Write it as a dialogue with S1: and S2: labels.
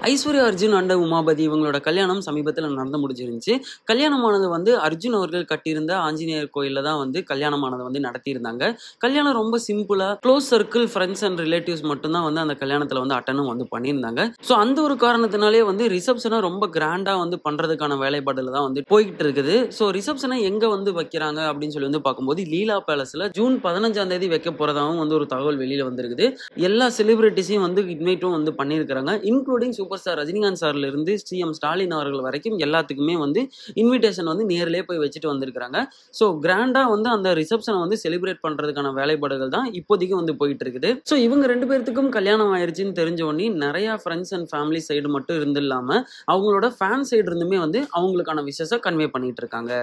S1: Aishwarya Arjun and Umapathi இவங்களோட கல்யாணம் சமீபத்தில் நடந்து முடிஞ்சிருந்துச்சு. கல்யாணமானது வந்து அர்ஜுன் அவர்கள் கட்டியிருந்த ஆஞ்சநேயர் கோயிலில் தான் வந்து கல்யாணமானது வந்து நடத்தியிருந்தாங்க. கல்யாணம் ரொம்ப சிம்பிளா close circle friends and relatives மட்டும்தான் வந்து அந்த கல்யாணத்தில் வந்து அட்டனும் வந்து பண்ணியிருந்தாங்க. ஸோ அந்த ஒரு காரணத்தினாலே வந்து ரிசப்ஷனை ரொம்ப கிராண்டா வந்து பண்றதுக்கான வேலைப்பாடுல தான் வந்து போய்கிட்டு இருக்குது. ஸோ ரிசப்ஷனை எங்க வந்து வைக்கிறாங்க அப்படின்னு சொல்லி வந்து பார்க்கும்போது லீலா பேலஸ்ல ஜூன் 15ஆம் தேதி வைக்க போறதாகவும் வந்து ஒரு தகவல் வெளியில வந்திருக்குது. எல்லா செலிபிரிட்டிஸையும் வந்து இன்வைட்டும் வந்து பண்ணியிருக்காங்க. இன்க்ளூடிங் சூப்பர் ஸ்டார் ரஜினிகாந்த் சார்ல இருந்து சிஎம் ஸ்டாலின் அவர்கள் வரைக்கும் எல்லாத்துக்குமே வந்து இன்விடேஷன் வந்து நேரிலே போய் வச்சுட்டு வந்திருக்காங்க. ஸோ கிராண்டா வந்து அந்த ரிசப்ஷனை வந்து செலிப்ரேட் பண்றதுக்கான வேலைப்பாடுகள் தான் இப்போதைக்கு வந்து போயிட்டு இருக்குது. ஸோ இவங்க 2 பேர்த்துக்கும் கல்யாணம் ஆயிருச்சுன்னு தெரிஞ்ச உடனே நிறைய ஃப்ரெண்ட்ஸ் அண்ட் ஃபேமிலி சைடு மட்டும் இருந்து இல்லாம அவங்களோட ஃபேன் சைடு இருந்துமே வந்து அவங்களுக்கான விஷயத்தை கன்வே பண்ணிட்டு இருக்காங்க.